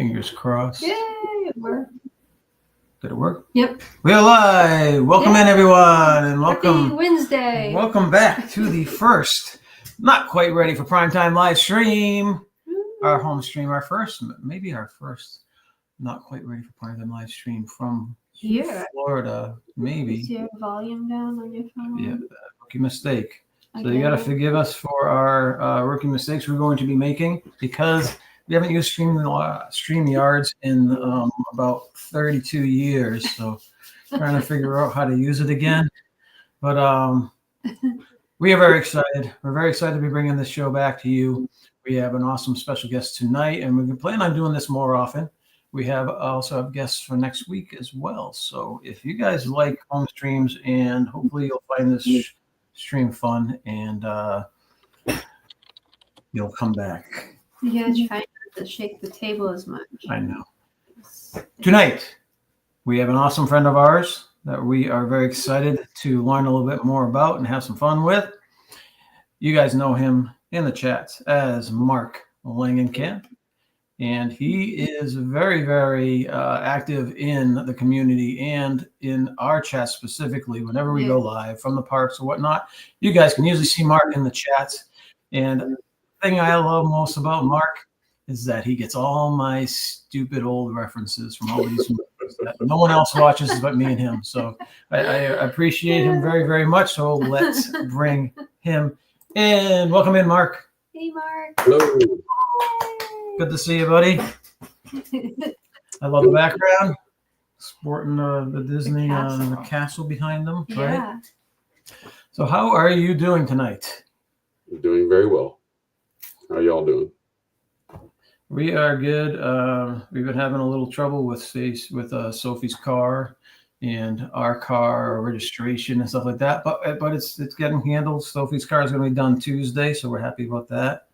Fingers crossed. Yay, it worked. Did it work? Yep. We're live. Welcome in, everyone, and welcome. Happy Wednesday. Welcome back to the first, not quite ready for primetime live stream. Our home stream, maybe our first, not quite ready for primetime live stream from here, Florida. Maybe. Is your volume down on your phone? Yeah, rookie mistake. So you got to forgive us for our rookie mistakes we're going to be making because we haven't used StreamYards in about 32 years. So trying to figure out how to use it again. But we are very excited. We're very excited to be bringing this show back to you. We have an awesome special guest tonight, and we plan on doing this more often. We also have guests for next week as well. So if you guys like home streams, and hopefully you'll find this stream fun, and you'll come back. You gotta try not to shake the table as much. I know. Tonight, we have an awesome friend of ours that we are very excited to learn a little bit more about and have some fun with. You guys know him in the chats as Mark Langenkamp, and he is very, very active in the community and in our chat specifically. Whenever we go live from the parks or whatnot, you guys can usually see Mark in the chats. And the thing I love most about Mark is that he gets all my stupid old references from all these movies that no one else watches but me and him. So I appreciate him very, very much. So let's bring him in. Welcome in, Mark. Hey, Mark. Hello. Good to see you, buddy. I love the background. Sporting the Dizney the castle behind them, right? Yeah. So how are you doing tonight? I'm doing very well. How are y'all doing? We are good. We've been having a little trouble with Sophie's car and our car registration and stuff like that, but it's getting handled. Sophie's car is going to be done Tuesday, so we're happy about that.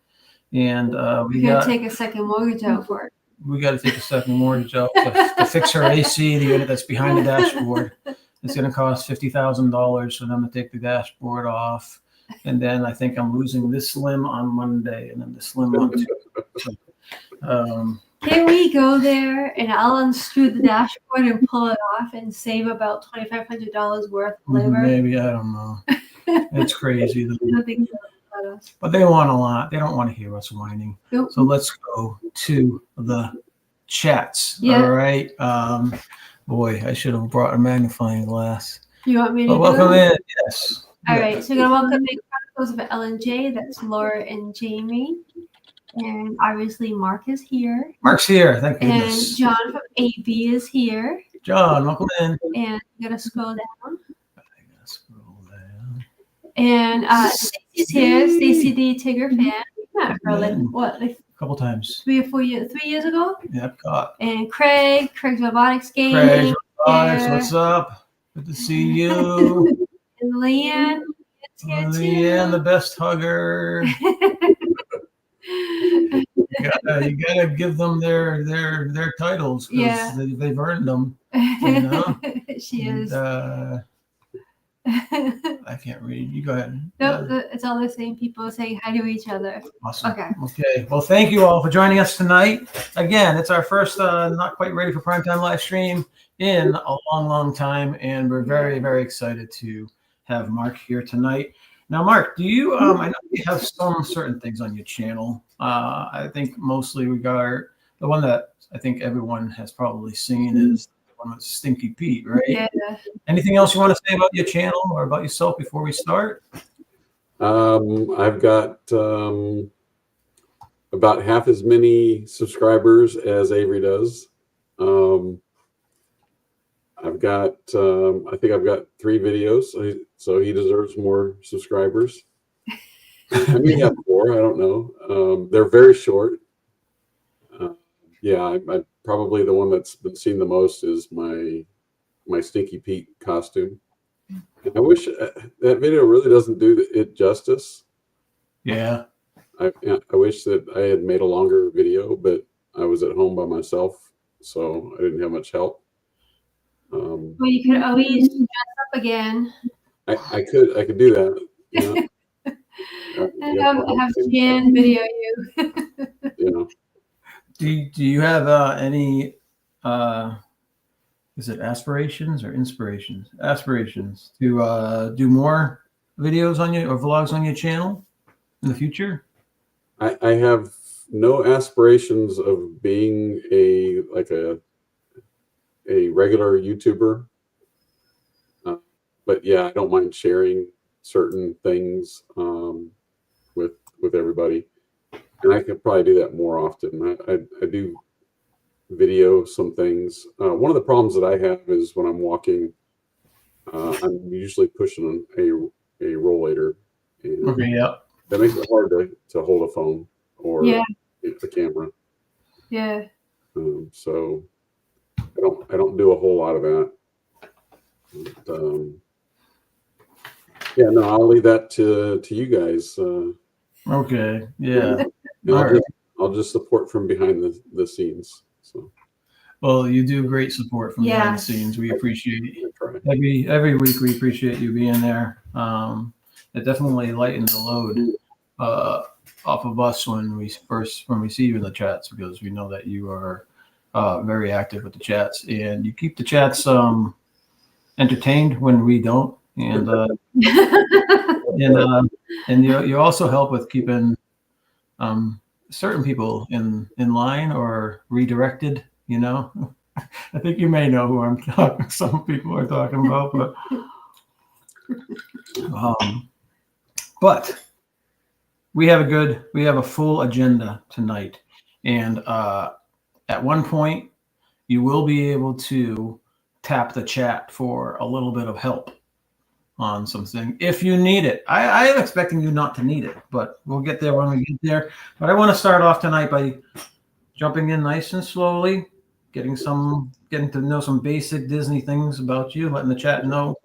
And we got to take a second mortgage out for it. We got to take a second mortgage out to fix her AC, the unit that's behind the dashboard. It's going to cost $50,000 for them to take the dashboard off, and then I think I'm losing this limb on Monday, and then this limb on Tuesday. Can we go there and I'll unscrew the dashboard and pull it off and save about $2,500 worth of labor? Maybe, I don't know. It's crazy. Nothing about us. But they want a lot. They don't want to hear us whining. Nope. So let's go to the chats. Yeah. All right. Boy, I should have brought a magnifying glass. You want me to welcome in. Yes. All right. So we're going to welcome the Chronicles of L&J. That's Laura and Jamie. And obviously Mark is here. Mark's here. Thank goodness. And John from AB is here. John, welcome in. And you gotta scroll down. I gotta scroll down. And Stacy's here. Stacy the Tigger fan. Not her, like a couple times. 3 or 4 years, 3 years ago. Yep. And Craig's Robotics Game. Craig's Robotics, what's up? Good to see you. And Leanne. Leanne, the best hugger. You gotta give them their titles because they've earned them. You know? She is. I can't read. You go ahead. Nope, it's all the same people saying hi to each other. Awesome. Okay. Well, thank you all for joining us tonight. Again, it's our first not quite ready for primetime live stream in a long, long time, and we're very, very excited to have Mark here tonight. Now, Mark, do you? I know you have some certain things on your channel. I think mostly the one that I think everyone has probably seen is the one with Stinky Pete, right? Yeah. Anything else you want to say about your channel or about yourself before we start? I've got about half as many subscribers as Avery does. I've got, I think I've got 3 videos, so he deserves more subscribers. I may have 4, I don't know. They're very short. I probably the one that's been seen the most is my Stinky Pete costume. And I wish that video really doesn't do it justice. Yeah. I wish that I had made a longer video, but I was at home by myself, so I didn't have much help. Well, you could always dress up again. I could do that. You know? And have Jan video you. You know. Do you have any is it aspirations or inspirations? Aspirations to do more videos on your or vlogs on your channel in the future? I have no aspirations of being a regular YouTuber, but yeah, I don't mind sharing certain things with everybody, and I could probably do that more often. I do video some things. One of the problems that I have is when I'm walking, I'm usually pushing a rollator, and Okay, yeah. that makes it hard to hold a phone or Yeah. a camera. Yeah. So I don't do a whole lot of that. But, yeah, no, I'll leave that to you guys. Okay, yeah. And I'll just support from behind the scenes. So Well, you do great support from behind the Yes. scenes. We appreciate it. I try. Every week. We appreciate you being there. It definitely lightens the load off of us when we see you in the chats, because we know that you are very active with the chats, and you keep the chats entertained when we don't, and you also help with keeping certain people in line or redirected. You know, I think you may know who I'm talking. Some people are talking about, but we have a full agenda tonight, and at one point you will be able to tap the chat for a little bit of help on something if you need it. I am expecting you not to need it, but we'll get there when we get there. But I want to start off tonight by jumping in nice and slowly, getting to know some basic Disney things about you, letting the chat know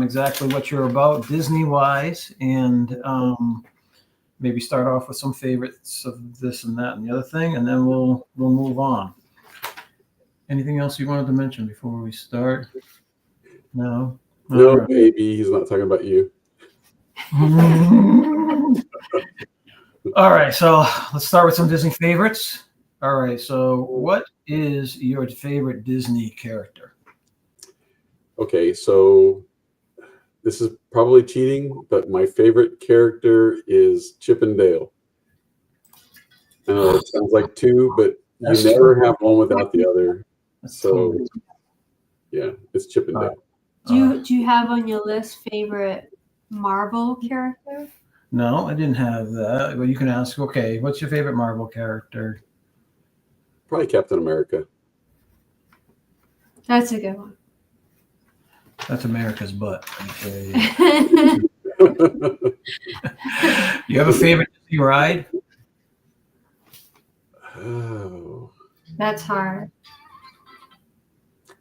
exactly what you're about Disney wise, and maybe start off with some favorites of this and that and the other thing, and then we'll move on. Anything else you wanted to mention before we start? No. No, right. Baby, he's not talking about you. All right, so let's start with some Disney favorites. All right, so what is your favorite Disney character? Okay, so this is probably cheating, but my favorite character is Chip and Dale. I know it sounds like two, but you never have one without the other. So, yeah, it's Chip and Dale. Do you have on your list favorite Marvel character? No, I didn't have that. But you can ask, okay, what's your favorite Marvel character? Probably Captain America. That's a good one. That's America's butt. Okay. You have a favorite Disney ride? Oh. That's hard.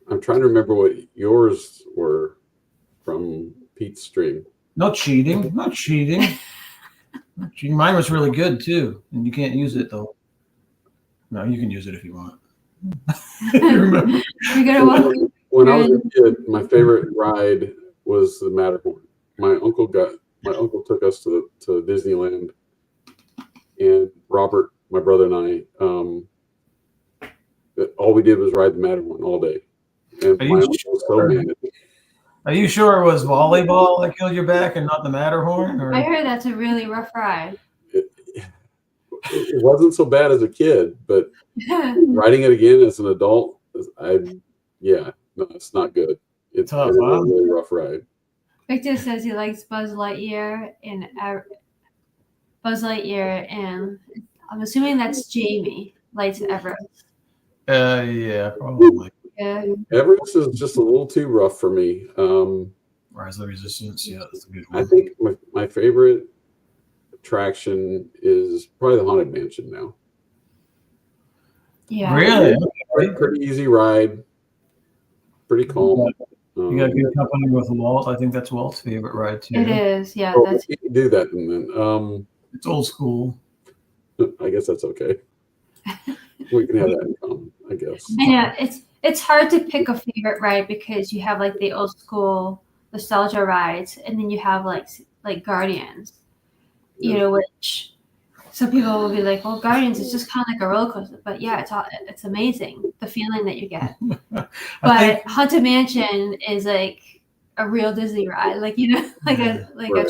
I'm trying to remember what yours were from Pete's stream. No cheating. Not cheating. Mine was really good too, and you can't use it though. No, you can use it if you want. Remember? When I was a kid, my favorite ride was the Matterhorn. My uncle took us to Disneyland, and Robert, my brother, and I, all we did was ride the Matterhorn all day. And my uncle was so mad at me. Are you sure it was volleyball that killed your back and not the Matterhorn? Or? I heard that's a really rough ride. It wasn't so bad as a kid, but riding it again as an adult, no, it's not good. It's a really rough ride. Victor says he likes Buzz Lightyear, and I'm assuming that's Jamie likes Everest. Yeah, probably. Yeah. Everest is just a little too rough for me. Rise of the Resistance, yeah, that's a good one. I think my favorite attraction is probably the Haunted Mansion now. Yeah. Really? Pretty easy ride. Pretty calm. You got good company with Walt. I think that's Walt's favorite ride too. It is, yeah. We can do that, and then it's old school. I guess that's okay. We can have that in common, I guess. Yeah, it's hard to pick a favorite ride because you have like the old school nostalgia rides, and then you have like Guardians, you know, which some people will be like, well, Guardians is just kind of like a roller coaster. But yeah, it's amazing, the feeling that you get. But Haunted Mansion is like a real Disney ride, like like a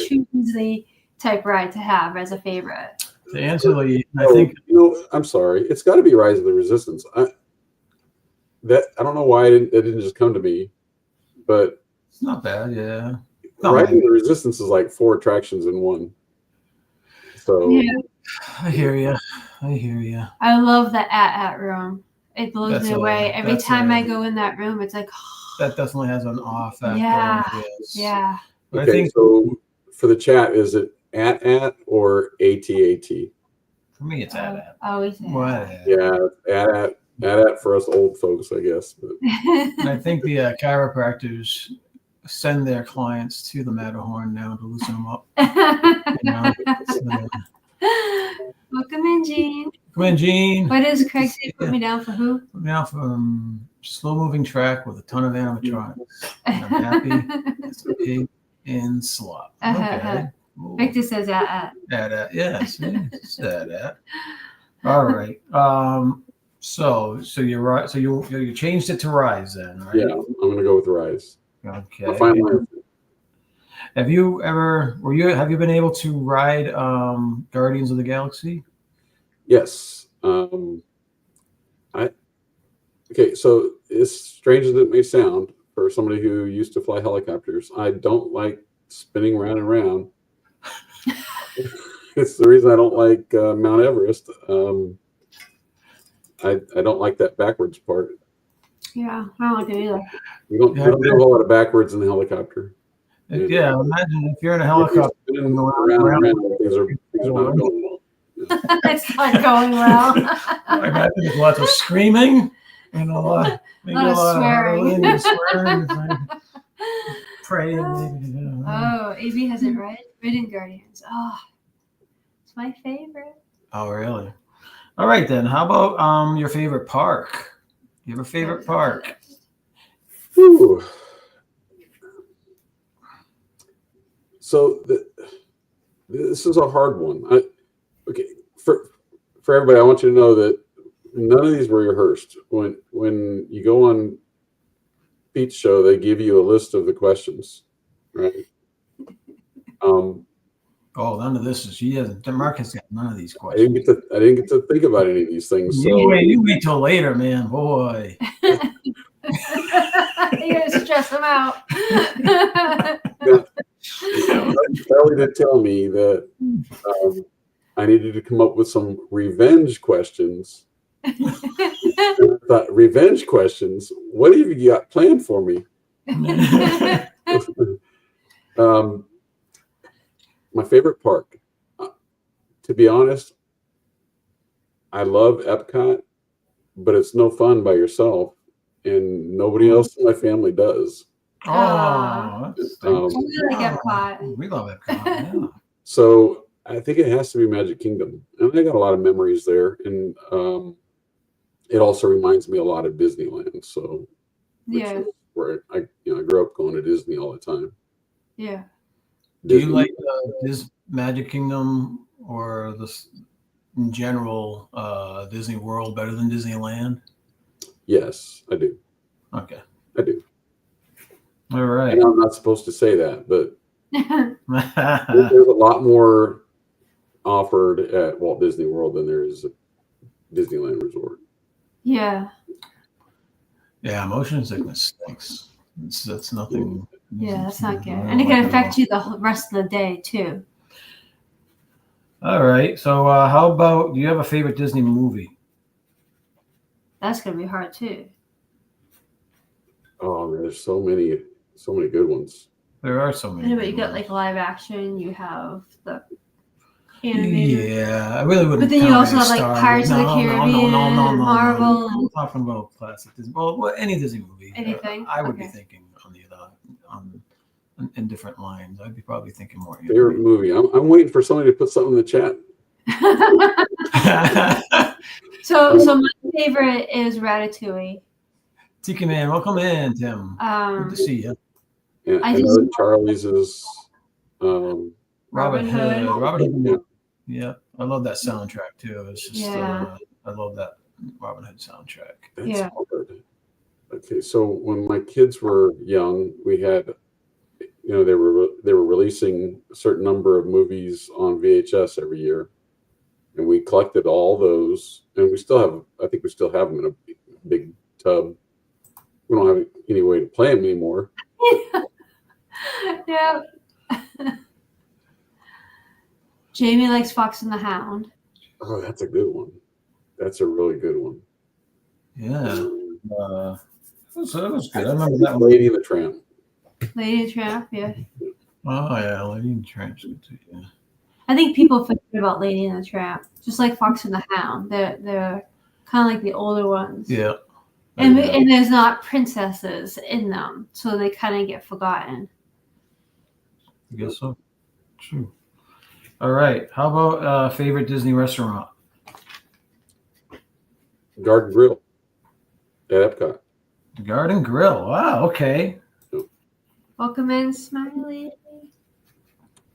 true Disney type ride to have as a favorite. To answer, I think I'm sorry. It's got to be Rise of the Resistance. I don't know why it didn't just come to me, but it's not bad. Yeah, Rise of the Resistance is like 4 attractions in one. So yeah. I hear you. I love the at room. It blows me away every time I go in that room. It's like that definitely has an awe factor. Yeah, yes. yeah. But okay, I think so for the chat, is it at or AT? For me, it's at. Always at. Yeah, at for us old folks, I guess. But. And I think the chiropractors send their clients to the Matterhorn now to loosen them up. Welcome in, Gene. Come in, Gene. What does Craig say? Put me down for who? Put me down for slow-moving track with a ton of animatronics. And I'm happy as a pig in slop. Okay. Victor says at. Yes. It's at. All right. So you're right. So you changed it to Rise then, right? Yeah, I'm gonna go with Rise. Okay. Have you been able to ride Guardians of the Galaxy? Yes. Okay, so as strange as it may sound for somebody who used to fly helicopters, I don't like spinning round and round. It's the reason I don't like Mount Everest. I don't like that backwards part. Yeah, I don't like it either. We don't do a whole lot of backwards in the helicopter. Yeah, imagine if you're in a helicopter spinning around, things are not going well. It's not going well. I imagine there's lots of screaming and a lot of swearing. Praying. Oh, AB hasn't ridden Guardians. Oh, it's my favorite. Oh, really? All right, then. How about your favorite park? You have a favorite park? Whew. So this is a hard one. Okay, for everybody, I want you to know that none of these were rehearsed. When you go on Pete's show, they give you a list of the questions, right? Oh, none of this is. Mark has got none of these questions. I didn't get to think about any of these things. So you wait till later, man. Boy. You're gonna stress them out. Charlie did tell me that I needed to come up with some revenge questions. I thought, revenge questions? What have you got planned for me? My favorite park, to be honest, I love Epcot, but it's no fun by yourself, and nobody else in my family does. Oh, we like Epcot. We love Epcot. Yeah. So I think it has to be Magic Kingdom, and I got a lot of memories there, and it also reminds me a lot of Disneyland. So yeah, where I grew up going to Disney all the time. Yeah. Do you like this Magic Kingdom or this in general Disney World better than Disneyland? Yes, I do. Okay. I do. All right. And I'm not supposed to say that, but there's a lot more offered at Walt Disney World than there is at Disneyland Resort. Yeah. Yeah, motion sickness stinks. That's nothing. Yeah, that's not good. And it can affect you the rest of the day, too. All right. So how about, do you have a favorite Disney movie? That's going to be hard, too. Oh, man, there's so many good ones. There are so many. But you got like live action, you have the animated. Yeah, I really wouldn't. But then you also have like Pirates of the Caribbean, Marvel. I'm talking about classic Disney. Well, any Disney movie. Anything. I would be thinking in different lines. I'd be probably thinking more. Favorite movie. I'm waiting for somebody to put something in the chat. So my favorite is Ratatouille. Tiki Man, welcome in, Tim. Good to see you. Yeah, I know Charlie's is Robin Hood. Robin Hood. Yeah. I love that soundtrack too. It's just Yeah. I love that Robin Hood soundtrack. That's Yeah. hard. Okay, so when my kids were young, we had, they were releasing a certain number of movies on VHS every year, and we collected all those, and I think we still have them in a big tub. We don't have any way to play them anymore. Yeah. Jamie likes Fox and the Hound. Oh, that's a good one. That's a really good one. Yeah. That was good. I remember that one. Lady and the Tramp. Lady and the Tramp, yeah. Oh yeah, Lady and the Tramp's good too. Yeah. I think people forget about Lady and the Tramp, just like Fox and the Hound. They're kind of like the older ones. Yeah. And there's not princesses in them, so they kind of get forgotten. I guess so. True. All right. How about favorite Disney restaurant? Garden Grill at Epcot. Garden Grill. Wow. Okay. Welcome in, Smiley.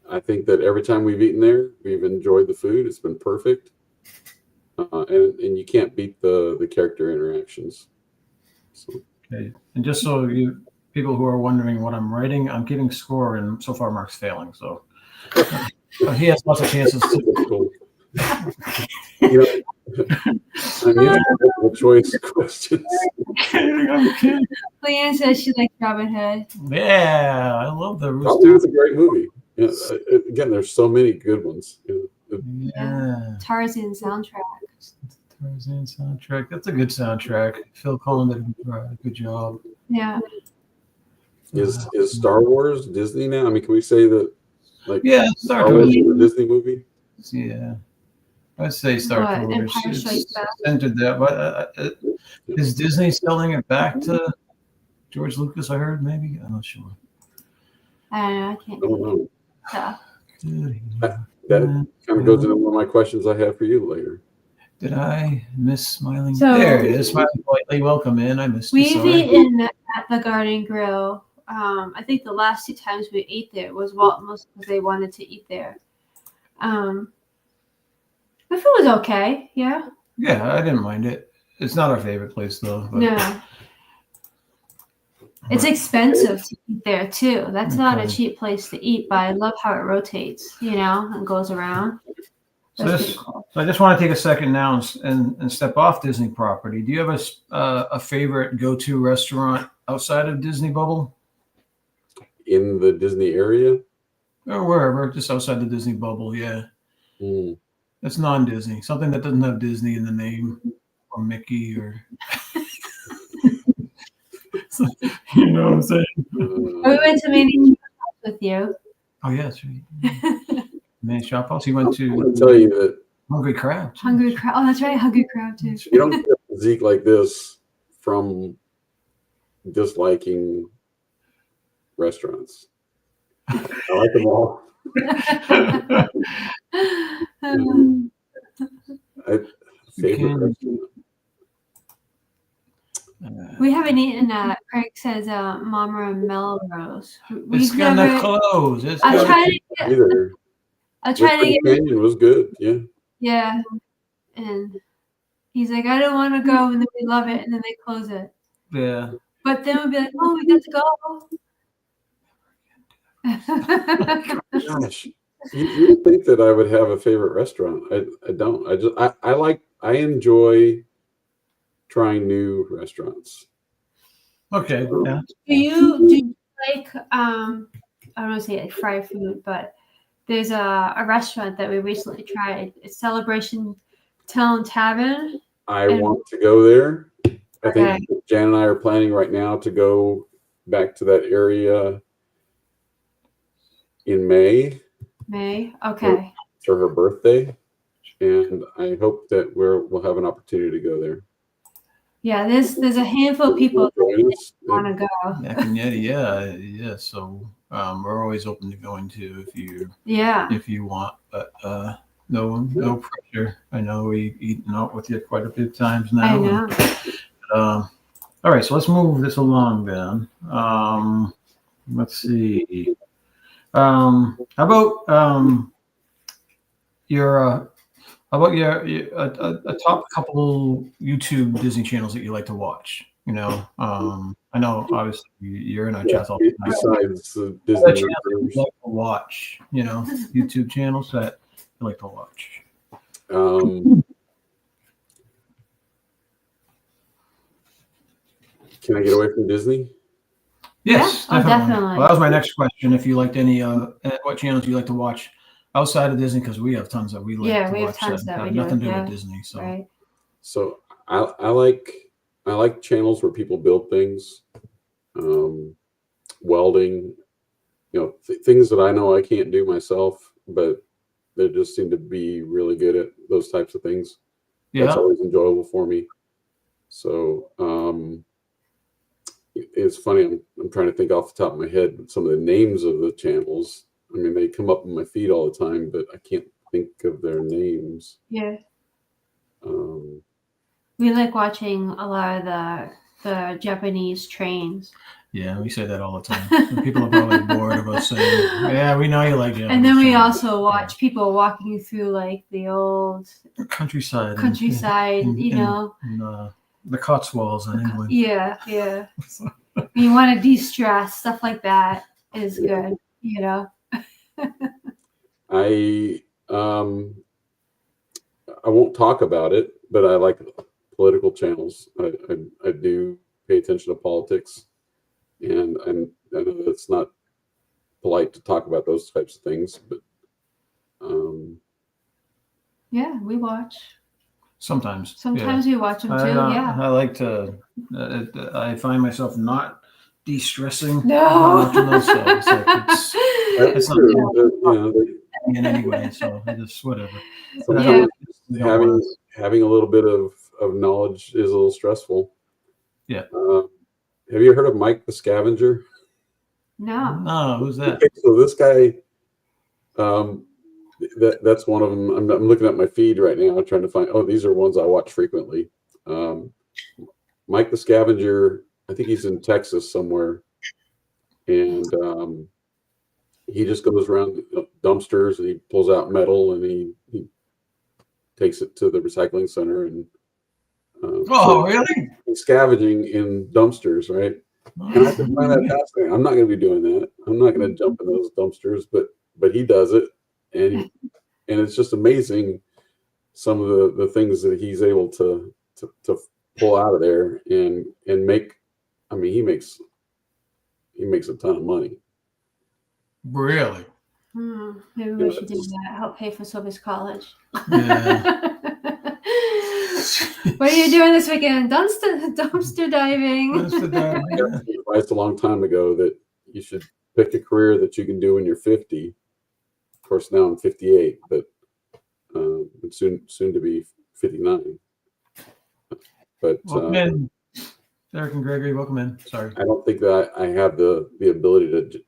I think that every time we've eaten there, we've enjoyed the food. It's been perfect, and you can't beat the character interactions. So. Okay. And just so you people who are wondering what I'm writing, I'm keeping score, and so far Mark's failing. So he has lots of chances to. I mean, multiple choice questions. I'm kidding. Leanne says she likes Robin Hood. Yeah, I love the Robin Hood's a great movie. Yeah, again, there's so many good ones. Yeah. Tarzan soundtrack. Tarzan soundtrack. That's a good soundtrack. Phil Collins did a good job. Yeah. Is Star Wars Disney now? I mean, can we say that? Like, yeah, Star Wars is a Disney movie. Yeah, I'd say Star Wars. Empire Strikes Back. Entered that, but is Disney selling it back to George Lucas? I heard maybe. I'm not sure. I don't know. I can't. I don't know. So. That kind of goes into one of my questions I have for you later. Did I miss Smiling? So, there it is. Smiling politely. Welcome in. I missed you. We've eaten at the Garden Grill. I think the last 2 times we ate there was mostly because they wanted to eat there. The food was okay. Yeah. Yeah, I didn't mind it. It's not our favorite place though. But. No. It's expensive to eat there too. That's not a cheap place to eat, but I love how it rotates, and goes around. So I just want to take a second now and step off Disney property. Do you have a favorite go-to restaurant outside of Disney bubble? In the Disney area? Or wherever, just outside the Disney bubble, yeah. It's non-Disney, something that doesn't have Disney in the name, or Mickey, or... You know what I'm saying? We went to Manny's Shop House with you. Oh, yeah, that's right. Manny's Shop House. He went to... I want to tell you that... Hungry Crab. Hungry Crab. Oh, that's right. Hungry Crab, too. You don't get a physique like this from disliking restaurants. I like them all. Favorite restaurant. We haven't eaten at, Craig says, Mama and Melrose. It's gonna close. I'll try to get. Canyon was good, yeah. Yeah. And he's like, I don't want to go, and then we love it, and then they close it. Yeah. But then we'll be like, oh, we got to go. Gosh, you would think that I would have a favorite restaurant. I don't. I enjoy trying new restaurants. Okay. Yeah. Do you like I don't want to say like fried food, but there's a restaurant that we recently tried. It's Celebration Town Tavern. I want to go there. I think Jan and I are planning right now to go back to that area in May. Okay. For her birthday, and I hope that we'll have an opportunity to go there. Yeah, there's a handful of people that want to go. Yeah. So we're always open to going to if you want, but no pressure. I know we've eaten out with you quite a few times now. I know. All right, so let's move this along then. Let's see. How about your How about a top couple YouTube Disney channels that you like to watch? You know, I know obviously you're in our Yeah, chat all the time. besides the Other Disney channels that you universe. like to watch, you know, YouTube channels that you like to watch. Can I get away from Disney? Yes, Yeah. Oh, definitely. definitely. Well, that was my next question. If you liked any, what channels you like to watch outside of Disney, because we have tons that we like Yeah, to we have watch tons that that have we nothing do. to do Yeah. with Disney. So, Right. So I like channels where people build things, welding, things that I know I can't do myself, but they just seem to be really good at those types of things. That's yeah, always enjoyable for me. So it's funny. I'm trying to think off the top of my head some of the names of the channels. I mean, they come up in my feed all the time, but I can't think of their names. Yeah. Um, We like watching a lot of the Japanese trains. yeah, we say that all the time. And people are probably bored of us saying, "Yeah, we know you like Japanese." And then we channels." also watch people walking through like the old countryside, you know. in the Cotswolds in England. Yeah, yeah. You want to de-stress, stuff like that is good, you know. I won't talk about it, but I like political channels. I do pay attention to politics, and I know it's not polite to talk about those types of things, but Yeah, we watch. Sometimes we watch them too. Yeah. I like to. I find myself not de-stressing No. watching those. So it's like it's not true. in any way. So I just whatever. Sometimes Yeah. having a little bit of knowledge is a little stressful. Yeah. Have you heard of Mike the Scavenger? No. Who's that? Okay, so this guy, that's one of them. I'm looking at my feed right now, trying to find. Oh, these are ones I watch frequently. Mike the Scavenger. I think he's in Texas somewhere, and he just goes around dumpsters and he pulls out metal and he takes it to the recycling center and. Really? He's scavenging in dumpsters, right? And I just find that fascinating. I'm not going to be doing that. I'm not going to jump in those dumpsters, but he does it, and it's just amazing some of the things that he's able to pull out of there and make. I mean, he makes a ton of money. Really? Maybe we should do that. Help pay for Sophie's college. Yeah. What are you doing this weekend? Dumpster diving. I got advice a long time ago that you should pick a career that you can do when you're 50. Of course, now I'm 58, but I'm soon to be 59. But welcome in, Derek and Gregory. Welcome in. Sorry, I don't think that I have the ability to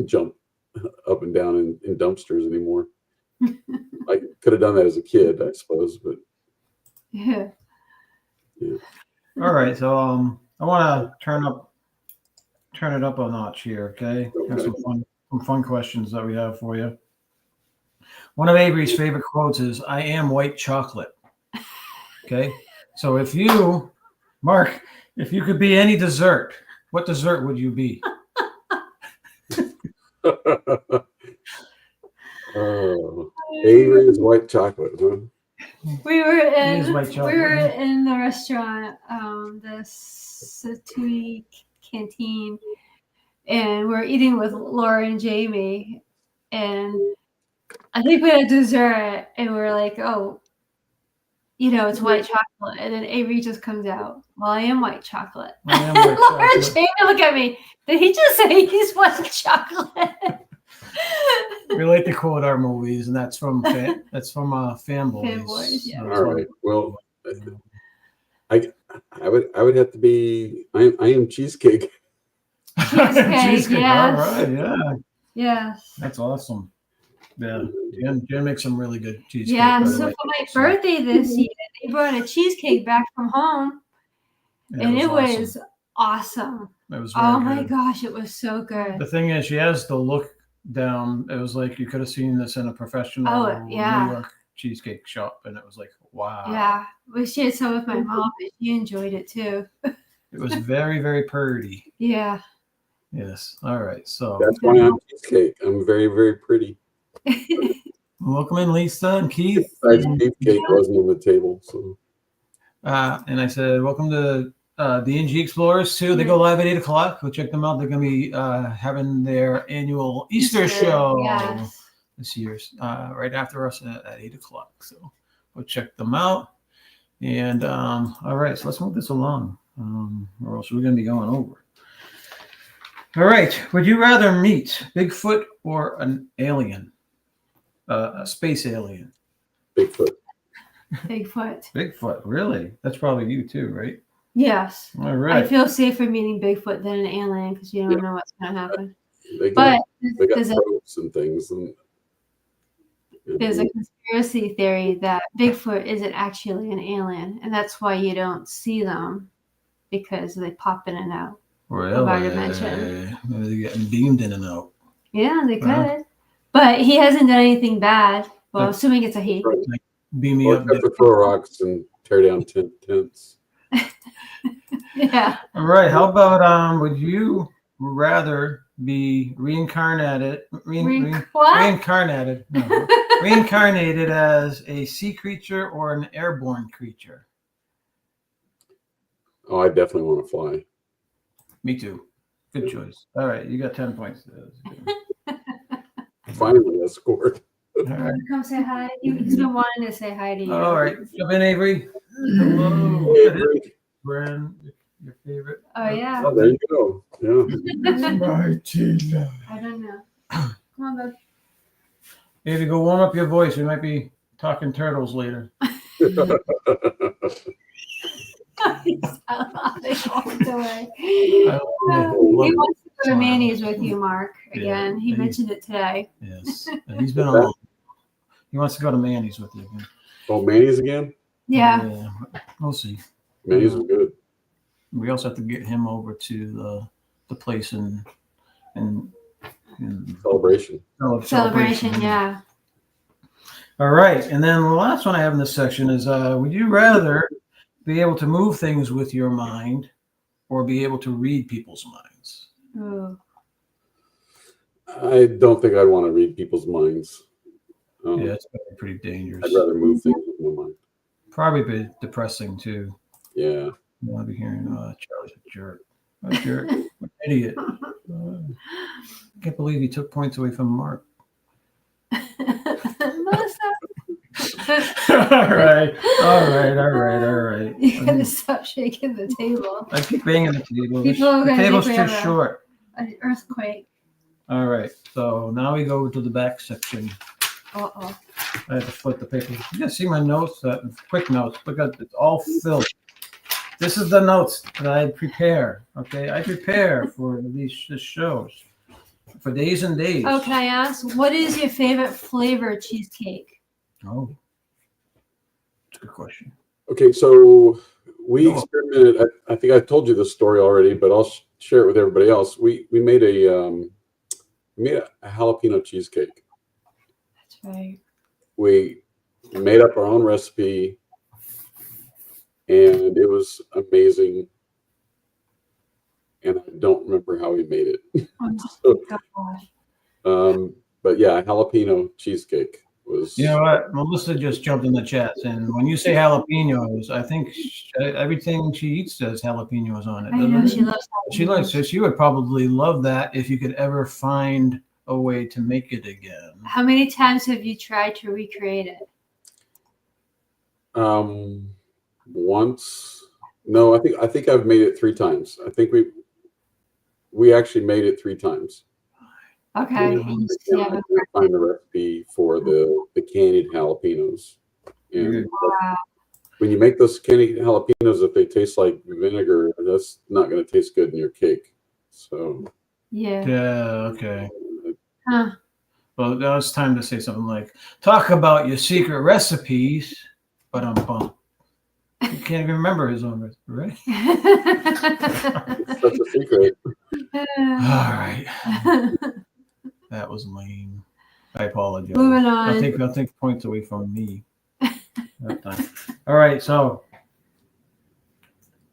jump up and down in dumpsters anymore. I could have done that as a kid, I suppose, but yeah. All right, so I want to turn it up a notch here. Okay, have some fun questions that we have for you. One of Avery's favorite quotes is, "I am white chocolate." Okay, so if you, Mark, if you could be any dessert, what dessert would you be? Oh, Avery's white chocolate, huh? We were in the restaurant, the Satui Canteen, and we're eating with Laura and Jamie, and I think we had dessert, and we're like, oh, it's white chocolate, and then Avery just comes out, well, I am white chocolate. Laura and Jamie look at me. Did he just say he's white chocolate? We like to quote our movies, and that's from Fanboys. Fanboys, yeah. All right. Well, I would have to be. I am cheesecake. Cheesecake, yes. All right, yeah. Yes. That's awesome. Yeah, Jen makes some really good cheesecake. Yeah, so for my birthday this year, they brought a cheesecake back from home, and it was awesome. It was my gosh, it was so good. The thing is, she has the look down. It was like you could have seen this in a professional New York cheesecake shop, and it was like, wow. Yeah, we shared some with my mom, and she enjoyed it too. It was very, very pretty. Yeah. Yes. All right. So That's why I'm cheesecake. I'm very, very pretty. welcome in, Lisa and Keith. Cheesecake wasn't on the table, so. And I said, welcome to D&G Explorers too. They go live at 8 o'clock. Go check them out. They're going to be having their annual Easter show this year, right after us at 8 o'clock. So go check them out. And all right, so let's move this along, or else we're going to be going over. All right. Would you rather meet Bigfoot or an alien, a space alien? Bigfoot. Bigfoot, really? That's probably you too, right? Yes. All right. I feel safer meeting Bigfoot than an alien because you don't know what's going to happen. They But got probes and things. there's a conspiracy theory that Bigfoot isn't actually an alien, and that's why you don't see them, because they pop in and out of our dimension. Maybe they're getting beamed in and out. Yeah, they could. But he hasn't done anything bad. Well, assuming it's a he. Right. Like beam me up. Have to throw rocks and tear down tents. Yeah. All right. How about would you rather be reincarnated? Reincarnated. No, reincarnated as a sea creature or an airborne creature? Oh, I definitely want to fly. Me too. Good choice. All right, you got 10 points. Finally, a score. All right. Come say hi. He's been wanting to say hi to you. All right. Jump in, Avery. Hello. Hey, Brand, your favorite. Oh, yeah. oh, there you go. Yeah. My Tina. I don't know. Come on, bud. Avery, go warm up your voice. We might be talking turtles later. He walked away. He wants to go to Manny's with you, Mark. Again, he mentioned it today. Yes, and he's been on. He wants to go to Manny's with you again. Oh, Manny's again? Yeah. We'll see. Manny's is good. We also have to get him over to the place in Celebration. Celebration, yeah. All right, and then the last one I have in this section is: would you rather be able to move things with your mind, or be able to read people's minds? Ooh. I don't think I'd want to read people's minds. Yeah, it's pretty dangerous. I'd rather move things with my mind. Probably be depressing too. Yeah. You want to be hearing, Charlie's a jerk. A jerk. An idiot. I can't believe he took points away from Mark. All right. You gotta stop shaking the table. I keep banging the table. People The are gonna table's think too we have short. An earthquake. All right. So now we go to the back section. Uh-oh. I have to flip the paper. You can see my notes, quick notes. Look at it's all filled. This is the notes that I prepare. Okay, I prepare for these shows for days and days. Oh, can I ask, what is your favorite flavor cheesecake? Oh, that's a good question. Okay, so we experimented. I think I told you this story already, but I'll share it with everybody else. We made a jalapeno cheesecake. That's right. We made up our own recipe, and it was amazing. And I don't remember how we made it. Oh, gosh. But yeah, jalapeno cheesecake was. You know what? Melissa just jumped in the chat, and when you say jalapenos, I think everything she eats says jalapenos on it. I know, she loves jalapenos. She likes it. She would probably love that if you could ever find a way to make it again. How many times have you tried to recreate it? Once. No, I think I've made it 3 times. I think we actually made it 3 times. Okay. I couldn't find the recipe for the candied jalapenos. And when you make those candied jalapenos, if they taste like vinegar, that's not going to taste good in your cake. So. Yeah. Okay. Huh. Well, now it's time to say something like, talk about your secret recipes, but I'm bummed. You can't even remember his own recipe, right? It's such a secret. All right. That was lame. I apologize. Moving on. I'll take points away from me. That time. All right, so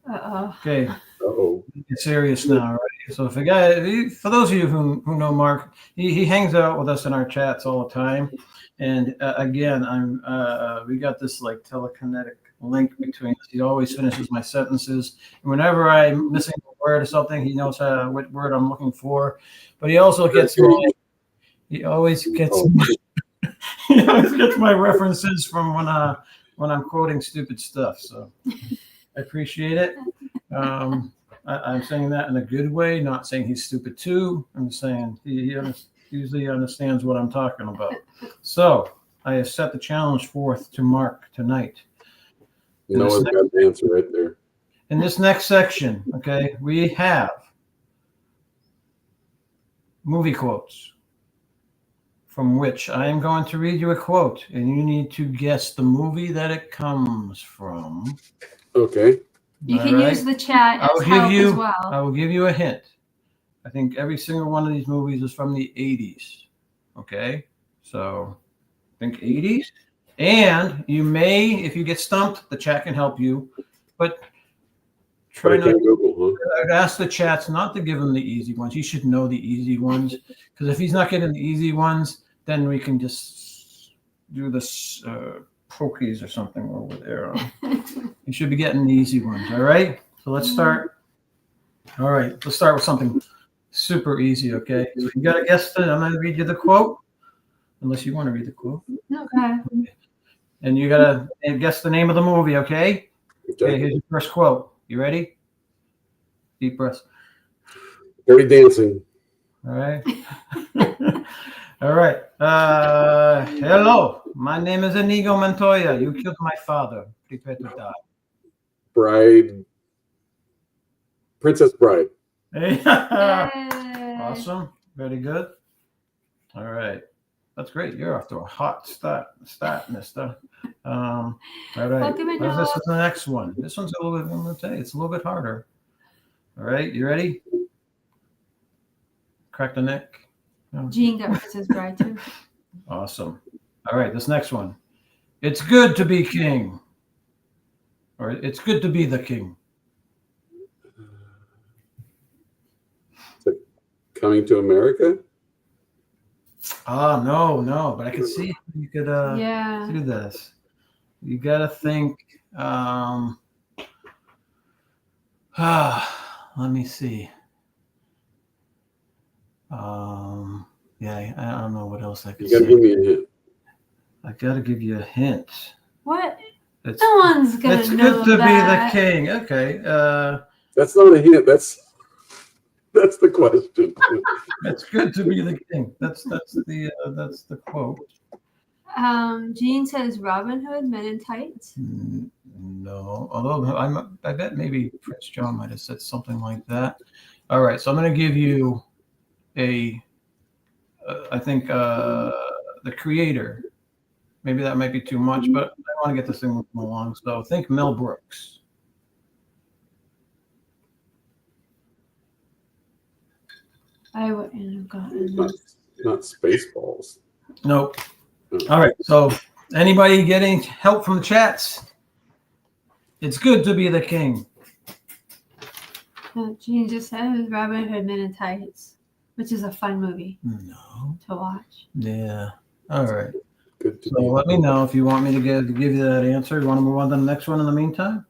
Uh-oh. okay, Uh-oh. get serious now, right? So for those of you who know Mark, he hangs out with us in our chats all the time, and again, we got this like telekinetic link between us. He always finishes my sentences, and whenever I'm missing a word or something, he knows what word I'm looking for. But he also gets my he always gets Oh, he always gets my references from when I'm quoting stupid stuff. So I appreciate it. I'm saying that in a good way, not saying he's stupid too. I'm saying he usually understands what I'm talking about. So I have set the challenge forth to Mark tonight. Noah's got the answer right there. In this next section, okay, we have movie quotes, from which I am going to read you a quote, and you need to guess the movie that it comes from. Okay. You can use the chat as help as I well. will give you a hint. I think every single one of these movies is from the 80s. Okay? So think 80s. And you may, if you get stumped, the chat can help you. But try not Google, huh? I'd ask the chats not to give him the easy ones. He should know the easy ones. Because if he's not getting the easy ones, then we can just do this pokies or something over there. You should be getting the easy ones. All right. So let's start. All right. Let's start with something super easy. Okay. So you got to guess I'm going to read you the quote, unless you want to read the quote. Okay. And you got to guess the name of the movie. Okay. Okay. Here's your first quote. You ready? Deep breaths. Dirty Dancing. All right. All right. Hello. My name is Inigo Montoya. You killed my father. Prepare to die. Bride. Princess Bride. Hey. Yay. Awesome. Very good. All right. That's great. You're off to a hot start, mister. All right. Welcome in, This Noah. is the next one. This one's a little bit, I'm going to tell you, it's a little bit harder. All right. You ready? Crack the neck. No. Gene got Princess Bride too. Awesome. All right. This next one. It's good to be king. Or it's good to be the king. Coming to America? Oh, no. But I could see you could Yeah. do this. You got to think. Let me see. Yeah, I don't know what else I could You got to say. give me a hint. I got to give you a hint. What? It's, No one's gonna it's know good to that. be the king. Okay. That's not a hint. That's the question. It's good to be the king. That's the quote. Gene says Robin Hood, Men in Tights. No, although I bet maybe Prince John might have said something like that. All right, so I'm going to give you I think the creator. Maybe that might be too much, but I want to get this thing moving along. So think Mel Brooks. I wouldn't have gotten Not, this. not Spaceballs. Nope. All right. So anybody getting help from the chats? It's good to be the king. No, Gene just says Robin Hood, Men in Tights, which is a fun movie No. to watch. Yeah. All right. Good to So be. let me know if you want me to give you that answer. You want to move on to the next one in the meantime?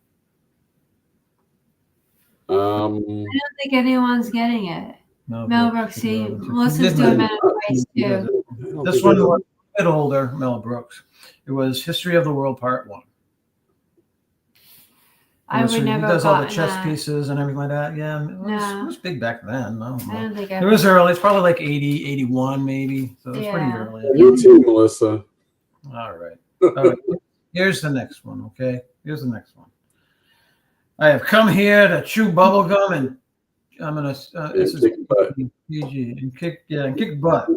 I don't think anyone's getting it. No. Mel Brooks. See, Melissa's doing Men in Tights too. This one was a bit older, Mel Brooks. It was History of the World Part 1. I would never He does all the gotten chess that. pieces and everything like that. Yeah, it No. was big back then. No, I don't think it was early. It's probably like 80, 81 maybe. So it was pretty Yeah. early. You too, Melissa. All right. All right. Here's the next one, okay? Here's the next one. I have come here to chew bubble gum and I'm gonna this is kick butt. PG and kick butt.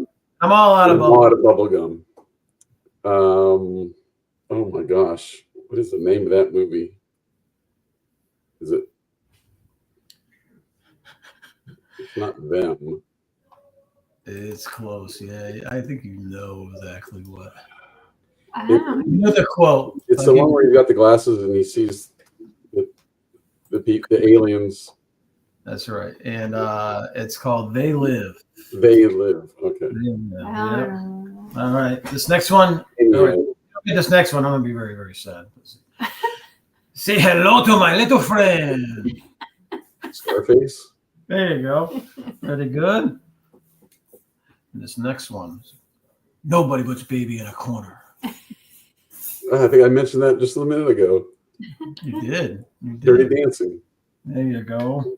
I'm all out of A bubble. lot of bubble gum. Oh my gosh. What is the name of that movie? Is it? It's not them. It's close, yeah. I think you know exactly what. I don't know. You know the quote. It's the one where he's got the glasses and he sees the aliens. That's right. And it's called They Live. They live. Okay. They Live. I Yeah. don't know. All right. This next one. Anyway, This next one, I'm gonna be very, very sad. Say hello to my little friend. Scarface. There you go. Very good. And this next one. Nobody puts baby in a corner. I think I mentioned that just a minute ago. You did. You did. Dirty Dancing. There you go.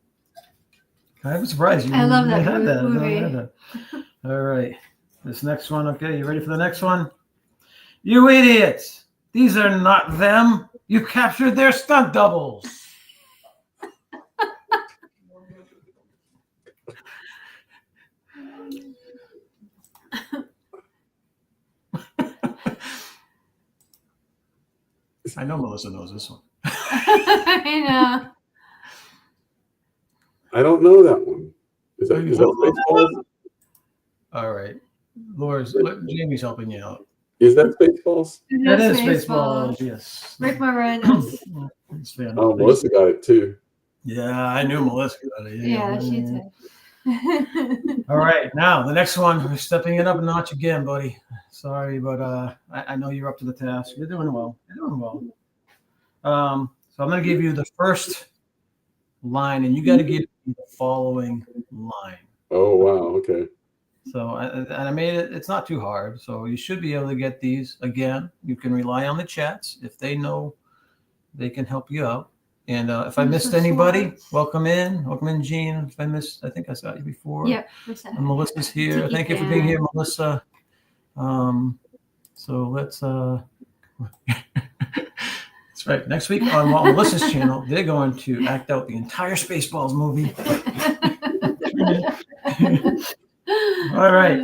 I'm surprised you I love that had that. movie. I had that. All right. This next one. Okay, you ready for the next one? You idiots! These are not them. You captured their stunt doubles. I know Melissa knows this one. I know. I don't know that one. Is that Spaceballs? All right. Laura's, Jamie's helping you out. Is that Spaceballs? That is Spaceballs, yes. Rick Moranis. It's fair. Oh, Melissa got it too. Yeah, I knew Melissa got it. Yeah, she did. All right, now the next one. We're stepping it up a notch again, buddy. Sorry, but I know you're up to the task. You're doing well. You're doing well. So I'm going to give you the first line, and you got to give me the following line. Oh wow, okay. So and I made it. It's not too hard. So you should be able to get these. Again, you can rely on the chats. If they know, they can help you out. And if I missed anybody, welcome in, Gene. If I missed, I think I saw you before. Yep. And Melissa's here. Thank you for being here, Melissa. So let's. That's right. Next week on Melissa's channel, they're going to act out the entire Spaceballs movie. All right.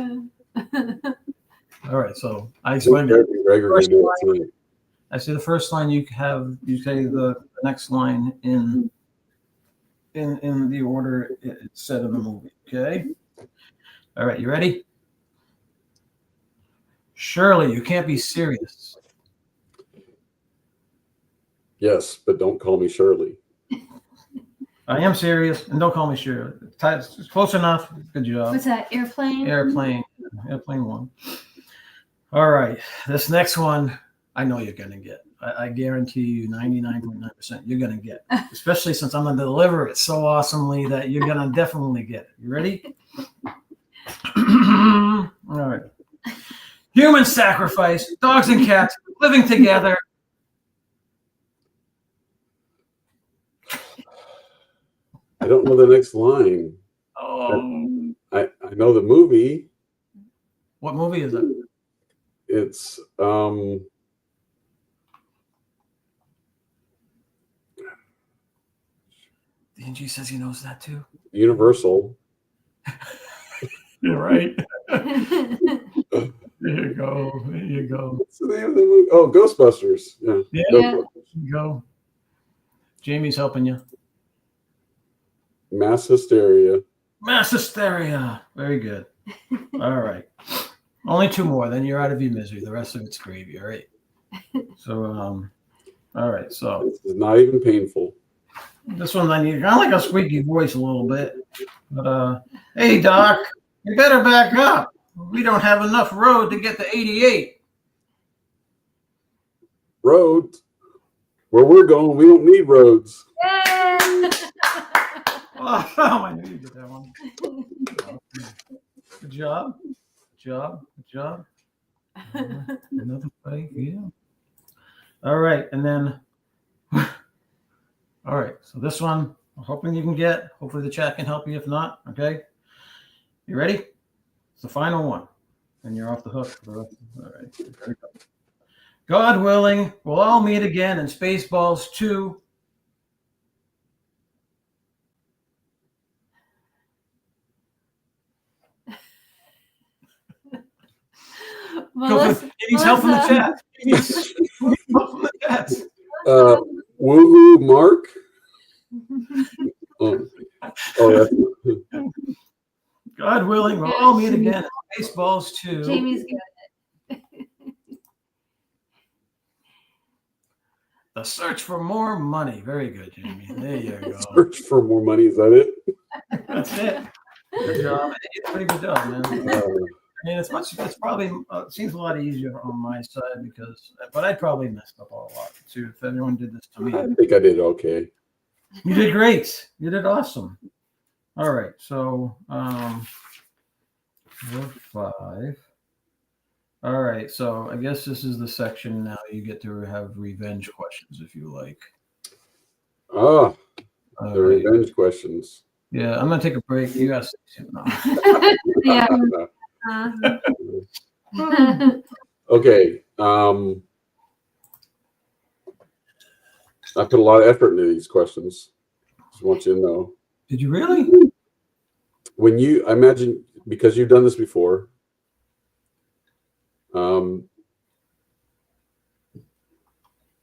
All right. So I explained it. I say the first line you say the next line in the order it's said in the movie. Okay. All right, you ready? Shirley, you can't be serious. Yes, but don't call me Shirley. I am serious, and don't call me Shirley. It's close enough. Good job. What's that? Airplane? Airplane one. All right, this next one. I know you're going to get. I guarantee you 99.9% you're going to get, especially since I'm going to deliver it so awesomely that you're going to definitely get it. You ready? All right. Human sacrifice, dogs and cats living together. I don't know the next line. Oh. I know the movie. What movie is it? It's Angie says he knows that too. Universal. You're right. There you go. There you go. What's the name of the movie? Oh, Ghostbusters. Yeah. There you go. Jamie's helping you. Mass hysteria. Mass hysteria. Very good. All right. Only two more, then you're out of your misery. The rest of it's gravy. All right. So, all right. So This is not even painful. this one I need kind of like a squeaky voice a little bit. But hey, Doc, you better back up. We don't have enough road to get to 88. Roads. Where we're going, we don't need roads. Yay! Oh, I knew you did that one. Good job. Good job. Another fight, yeah. All right, and then, all right, so this one, I'm hoping you can get. Hopefully the chat can help you. If not, okay. You ready? It's the final one, and you're off the hook. All right, here we go. God willing, we'll all meet again in Spaceballs 2. Melissa, He needs help from the chat. He needs help from the chat. Woohoo, Mark. That's God willing, we'll all meet again in Spaceballs 2. Jamie's good. The search for more money. Very good, Jamie. There you go. Search for more money. Is that it? That's it. Good job. It's a pretty good job, man. I mean, it's probably it seems a lot easier on my side but I probably messed up a lot too if everyone did this to me. I think I did okay. You did great. You did awesome. All right. So, 5. All right. So I guess this is the section now you get to have revenge questions if you like. The revenge questions. Yeah, I'm gonna take a break. You guys. Yeah. Okay. I put a lot of effort into these questions. Just want you to know. Did you really? I imagine because you've done this before.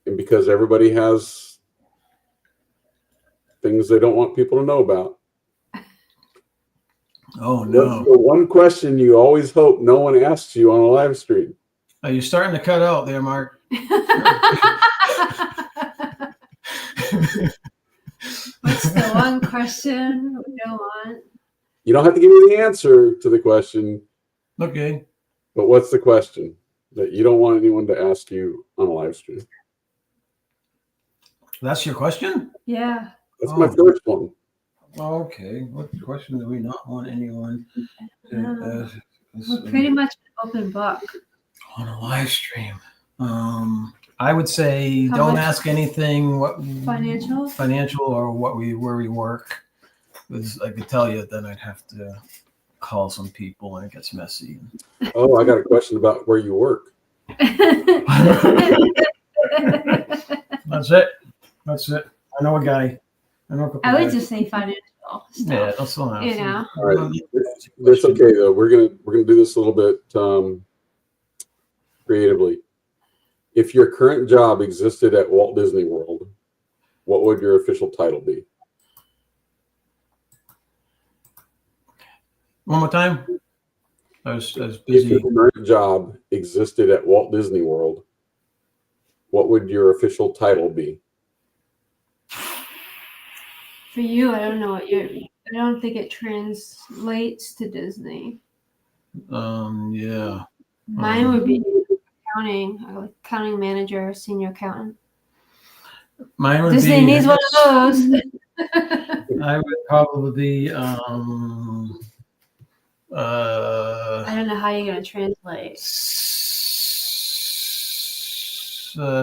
And because everybody has things they don't want people to know about. Oh no! What's the one question you always hope no one asks you on a live stream? Are you starting to cut out there, Mark? What's the one question we don't want? You don't have to give me the answer to the question. Okay. But what's the question that you don't want anyone to ask you on a live stream? That's your question? Yeah. That's my first one. Okay. What question do we not want anyone to ask? We're pretty much an open book. On a live stream. I would say How don't much? ask anything Financial or where we work. Because I could tell you, then I'd have to call some people and it gets messy. Oh, I got a question about where you work. That's it. I know a guy. I know a couple I would guys. just say financial stuff. Yeah, that's all. You know. All right. That's okay though. We're gonna do this a little bit creatively. If your current job existed at Walt Disney World, what would your official title be? One more time. I was If busy. your current job existed at Walt Disney World, what would your official title be? For you, I don't know I don't think it translates to Disney. Yeah. Mine would be accounting manager, senior accountant. Mine would Disney be. needs one of those. I would probably be. I don't know how you're gonna translate.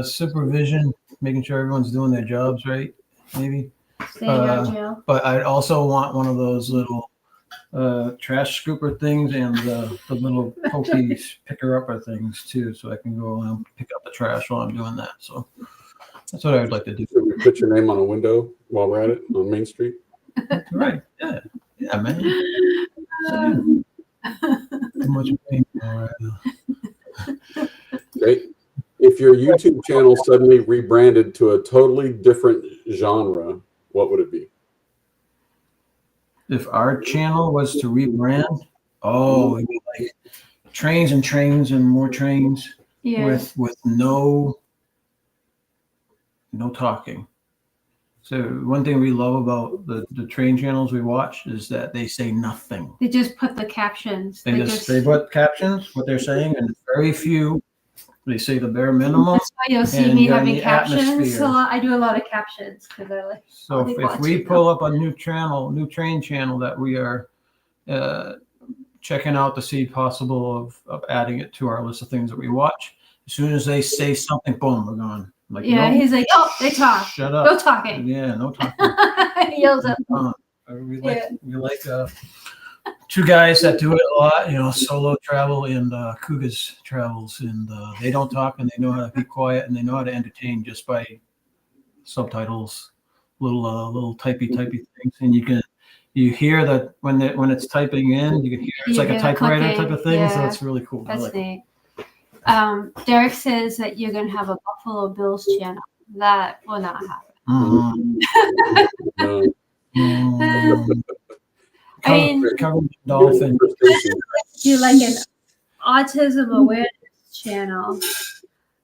Supervision, making sure everyone's doing their jobs right, maybe. Stay out of jail. But I'd also want one of those little trash scooper things and the little pokey picker-upper things too, so I can go and pick up the trash while I'm doing that. So that's what I would like to do. Should we put your name on a window while we're at it on Main Street? Right? Yeah, man. Too much pain. All right. Great. If your YouTube channel suddenly rebranded to a totally different genre, what would it be? If our channel was to rebrand, it'd be like trains and more trains with no talking. So one thing we love about the train channels we watch is that they say nothing. They just put the captions. They put captions, what they're saying, and very few. They say the bare minimum. That's why you'll see and me you're in having the captions atmosphere. a lot. I do a lot of captions because I like. So if we pull up a new train channel that we are checking out to see possible of adding it to our list of things that we watch, as soon as they say something, boom, we're gone. Like, yeah, he's like, oh, they talk. Shut up. No talking. Yeah, no talking. He yells at we like two guys that do it a lot, solo travel and Kugas travels, and they don't talk and they know how to be quiet and they know how to entertain just by subtitles, little typey things, and you hear that when it's typing in, you can hear it's like a typewriter clicking, type of thing, so yeah. it's really cool. That's neat. Derek says that you're gonna have a Buffalo Bills channel. That will not happen. I mean, dolphin. do like an autism awareness channel.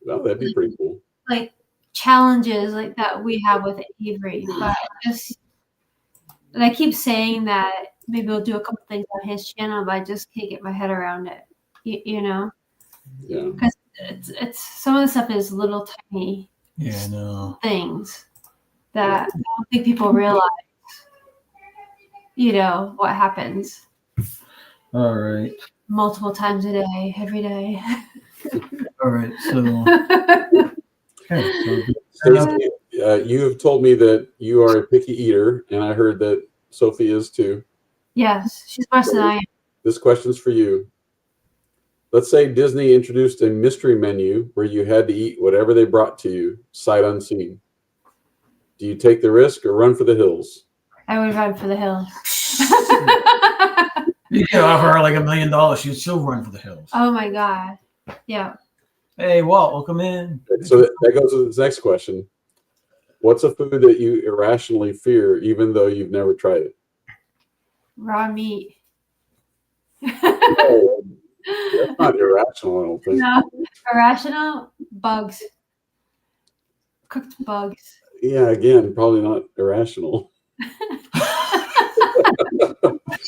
Well, that'd be pretty cool. Like challenges like that we have with Avery. But and I keep saying that maybe we'll do a couple things on his channel, but I just can't get my head around it. You know? Yeah. Because it's some of the stuff is little tiny things that I don't think people realize. You know what happens. All right. Multiple times a day, every day. All right. So. Okay. Stacey, you have told me that you are a picky eater, and I heard that Sophie is too. Yes, she's worse than I am. This question's for you. Let's say Disney introduced a mystery menu where you had to eat whatever they brought to you, sight unseen. Do you take the risk or run for the hills? I would run for the hills. You could offer her like $1 million, she'd still run for the hills. Oh my God. Yeah. Hey, Walt, welcome in. So that goes to this next question. What's a food that you irrationally fear even though you've never tried it? Raw meat. Oh, that's not irrational, I don't think. No, irrational bugs. Cooked bugs. Yeah, again, probably not irrational.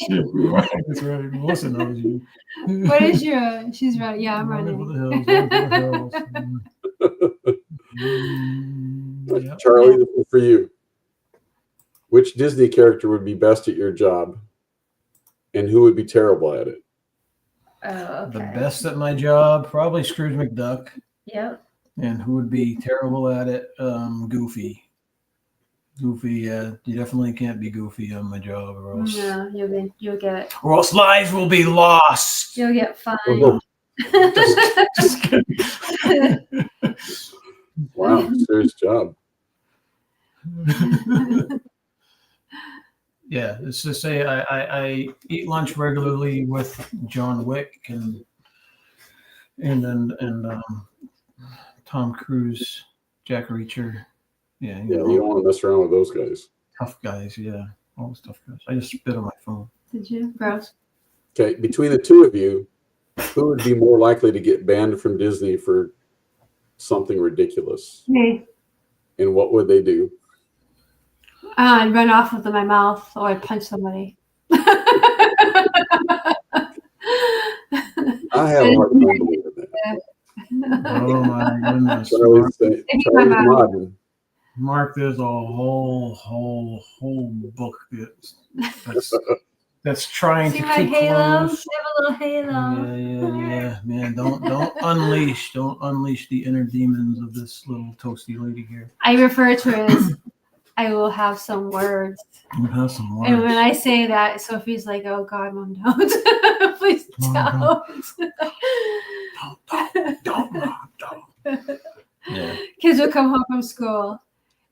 That's right. Melissa knows you. What is your? She's running. Yeah, I'm running. Charlie, this is for you. Which Disney character would be best at your job, and who would be terrible at it? Oh, okay. The best at my job, probably Scrooge McDuck. Yep. And who would be terrible at it? Goofy. Goofy, you definitely can't be Goofy on my job, or else. No, you'll get. Or else lives will be lost. You'll get fined. Oh, Just kidding. wow, serious job. Yeah, it's to say I eat lunch regularly with John Wick and Tom Cruise, Jack Reacher. Yeah, You don't want to mess around with those guys. Tough guys, yeah. Always tough guys. I just spit on my phone. Did you? Gross. Okay, between the two of you, who would be more likely to get banned from Disney for something ridiculous? Me. And what would they do? I'd run off with my mouth, or I'd punch somebody. I have a hard time believing that. Oh my goodness. Charlie's nodding. Mark, there's a whole book that's trying See to my keep halo? close. I have a little halo. Yeah, man. Don't unleash the inner demons of this little toasty lady here. I refer to it as I will have some words. You have some words. And when I say that, Sophie's like, "Oh God, Mom, don't! Please Mom, don't!" Don't. Yeah. Kids will come home from school.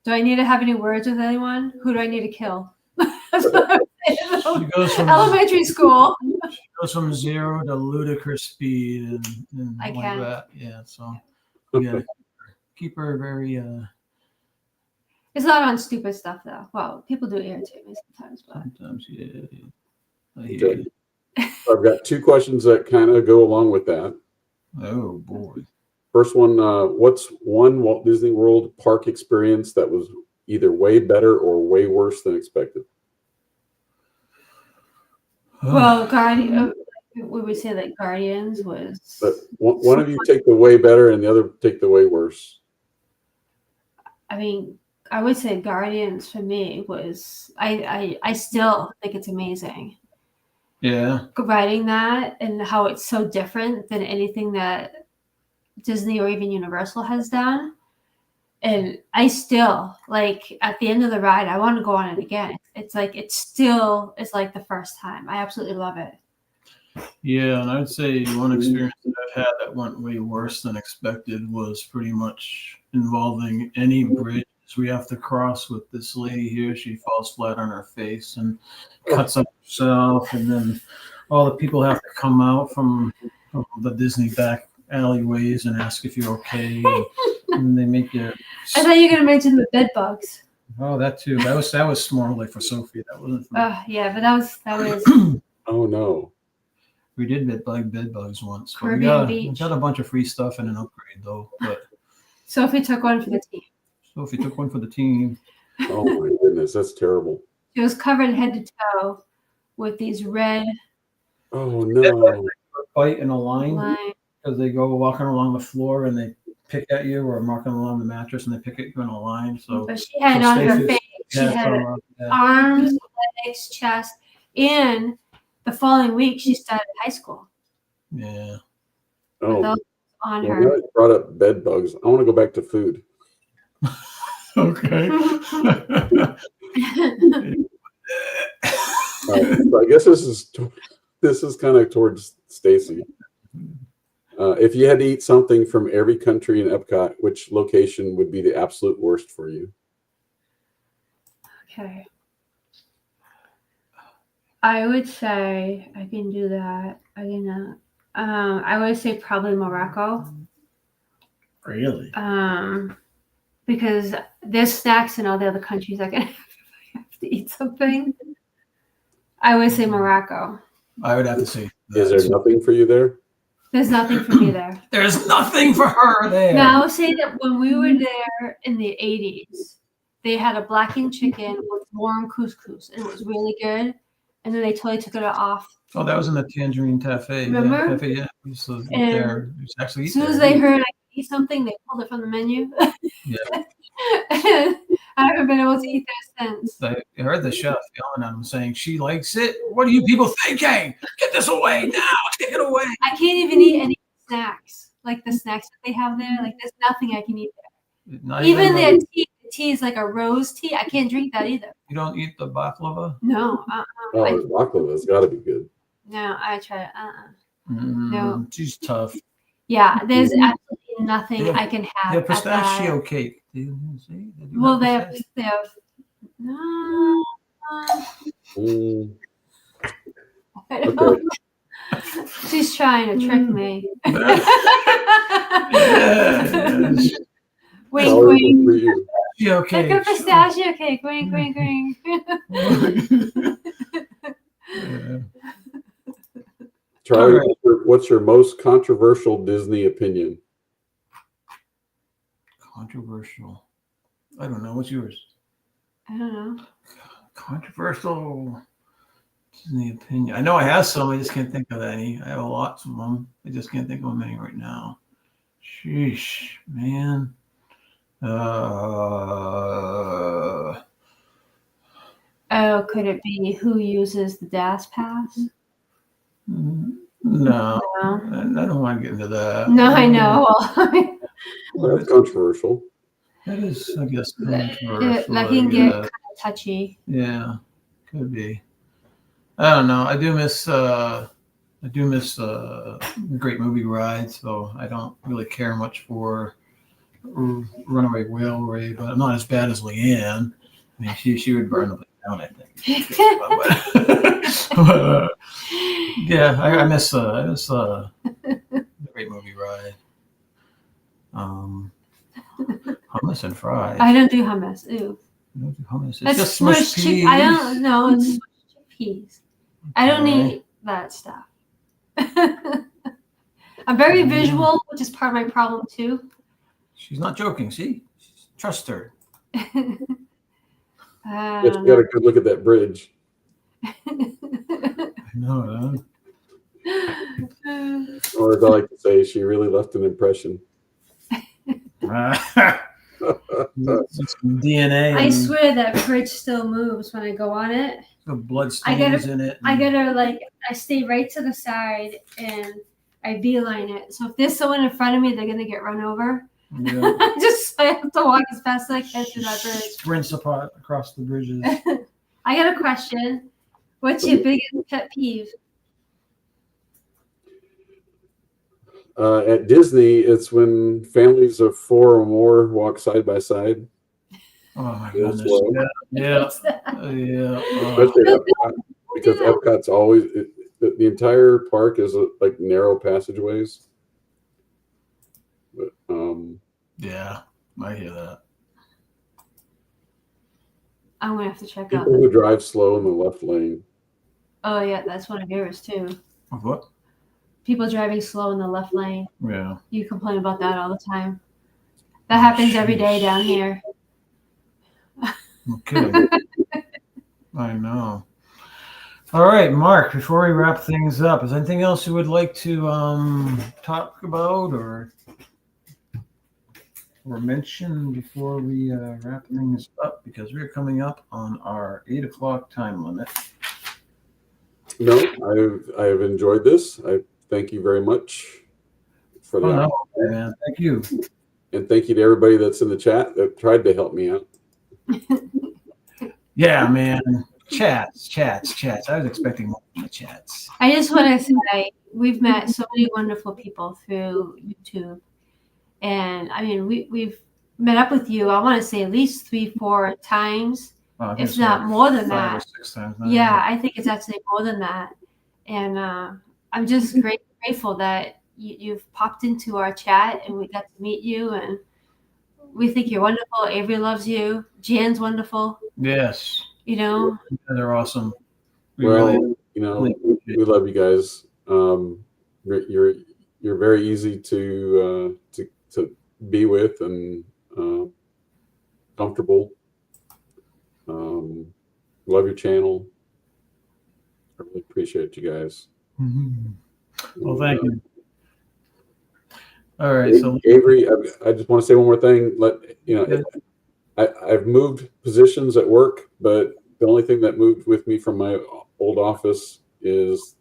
Do I need to have any words with anyone? Who do I need to kill? That's what I'm saying. She goes from Elementary school. She goes from 0 to ludicrous speed and I like can. that. Yeah. So you gotta keep her very. It's not on stupid stuff though. Well, people do irritate me sometimes, but Sometimes, yeah. Okay. I've got two questions that kind of go along with that. Oh boy. First one, what's one Walt Disney World park experience that was either way better or way worse than expected? well, we would say that Guardians was. But one of you take the way better and the other take the way worse. I mean, I would say Guardians for me was. I still think it's amazing. Yeah. Writing that and how it's so different than anything that Disney or even Universal has done. And I still, like, at the end of the ride, I want to go on it again. It's like, it's like the first time. I absolutely love it. Yeah, and I would say one experience that I've had that went way worse than expected was pretty much involving any bridge we have to cross with this lady here. She falls flat on her face and cuts up herself, and then all the people have to come out from the Disney back alleyways and ask if you're okay, and they make you. I thought you were gonna mention the bed bugs. Oh, that too. That was more like for Sophie. That wasn't. For Yeah, but that was. Oh no. We did bed bugs once. But Caribbean we Beach. got a bunch of free stuff and an upgrade though. But Sophie took one for the team. So if you took one for the team. Oh my goodness, that's terrible. She was covered head to toe with these red Oh no. Fight in a line lines. because they go walking along the floor and they pick at you, or walking along the mattress and they pick at you in a line. So But she had so on her Stacey's- face, she yeah, had yeah. arms, legs, chest, and the following week she started high school Yeah. with Oh, those on well, her. now you brought up bed bugs. I want to go back to food. Okay. So I guess this is kind of towards Stacy. If you had to eat something from every country in Epcot, which location would be the absolute worst for you? Okay. I would say I can do that. I would say probably Morocco. Really? Because there's snacks in all the other countries I can have if I have to eat something. I would say Morocco. I would have to say. Is there nothing for you there? There's nothing for me there. There's nothing for her there. Now, I would say that when we were there in the 80s, they had a blackened chicken with warm couscous, and it was really good. And then they totally took it off. Oh, that was in the Tangerine Cafe. Remember? Yeah, cafe, yeah. We used to eat And there. We used to actually eat As soon as there. they heard I could eat something, they pulled it from the menu. Yeah. And I haven't been able to eat there since. I heard the chef yelling at him saying, "She likes it. What are you people thinking? Get this away now. Take it away." I can't even eat any snacks, like the snacks that they have there. Like there's nothing I can eat there. Not Even their like- tea, the tea is like a rose tea. I can't drink that either. You don't eat the baklava? No, Oh, baklava's got to be good. no, I try it. No. She's tough. Yeah, there's absolutely nothing Yeah. I can have. Yeah, at pistachio that. cake. Do you see? do Well, have they have. No. Mm, I don't okay. know. She's trying to trick me. Yeah, Wink, Probably wink. for you. pistachio Like cake. a pistachio cake. Wink, wink, wink. Yeah. Charlie, All right. what's your most controversial Disney opinion? Controversial. I don't know. What's yours? I don't know. Controversial Disney opinion. I know I have some. I just can't think of any. I have lots of them. I just can't think of them any right now. Sheesh, man. Oh, could it be who uses the DAS pass? No, No. I don't want to get into that. No, I know. Well, that's controversial. That is, I guess, That controversial. can get kind of touchy. Yeah, could be. I don't know. I do miss Great Movie Ride, so I don't really care much for Runaway Railway, but I'm not as bad as Leanne. I mean, she would burn the thing down, I think. But, yeah, I miss the Great Movie Ride. Hummus and fries. I don't do hummus. Ew. You don't do hummus. It's That's just smushed smushed peas. I don't know. It's smushed chickpeas. I don't Okay. eat that stuff. I'm very visual, which is part of my problem too. She's not joking. See, trust her. But you got a good look at that bridge. I know. Or as I like to say, she really left an impression. Huh? Some DNA. I and swear that bridge still moves when I go on it. the blood I gotta- stains in it. I gotta I stay right to the side and I beeline it. So if there's someone in front of me, they're gonna get run over. Yeah. I have to walk as fast as I can through that bridge. Sprints apart across the bridges. I got a question. What's your biggest pet peeve? At Disney, it's when families of 4 or more walk side by side. Oh my Real goodness. slow. Yeah. What's that? Yeah. Especially at Epcot, because Epcot's always the entire park is like narrow passageways. But Yeah. I hear that. I'm gonna have to check out. people who drive slow in the left lane. Oh yeah, that's one of yours too. What? People driving slow in the left lane. Yeah. You complain about that all the time. That happens every day down here. No kidding. I know. All right, Mark, before we wrap things up, is there anything else you would like to talk about or mention before we wrap things up? Because we're coming up on our 8 o'clock time limit. No, I have enjoyed this. I thank you very much for the no, man. Thank you. And thank you to everybody that's in the chat that tried to help me out. Yeah, man. Chats. I was expecting more from the chats. I just want to say we've met so many wonderful people through YouTube. And I mean, we've met up with you, I want to say at least 3-4 times, if not more than 5 that. or 6 times now. Yeah, I think it's actually more than that. And I'm just grateful that you've popped into our chat and we got to meet you. And we think you're wonderful. Avery loves you. Jan's wonderful. Yes. You know, they're awesome. We love you guys. You're very easy to be with and comfortable. Love your channel. I really appreciate you guys. Mm-hmm. Well, thank you. All right, so Avery, I just want to say one more thing. I've moved positions at work, but the only thing that moved with me from my old office is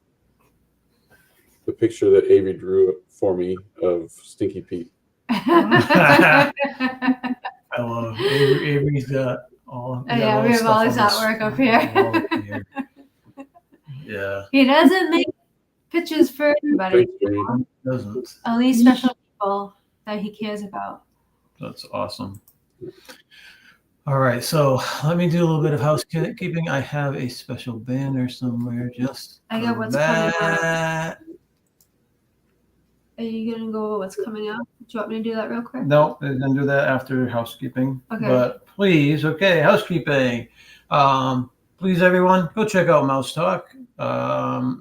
the picture that Avery drew for me of Stinky Pete. I love Avery's got all. We have all his artwork up here. Yeah. He doesn't make pictures for everybody. He doesn't. Only special people that he cares about. That's awesome. All right, so let me do a little bit of housekeeping. I have a special banner somewhere just I got what's coming up. Are you going to go over what's coming up? Do you want me to do that real quick? No, I'm going to do that after housekeeping. Okay. But please, housekeeping. Please, everyone, go check out Mouse Talk.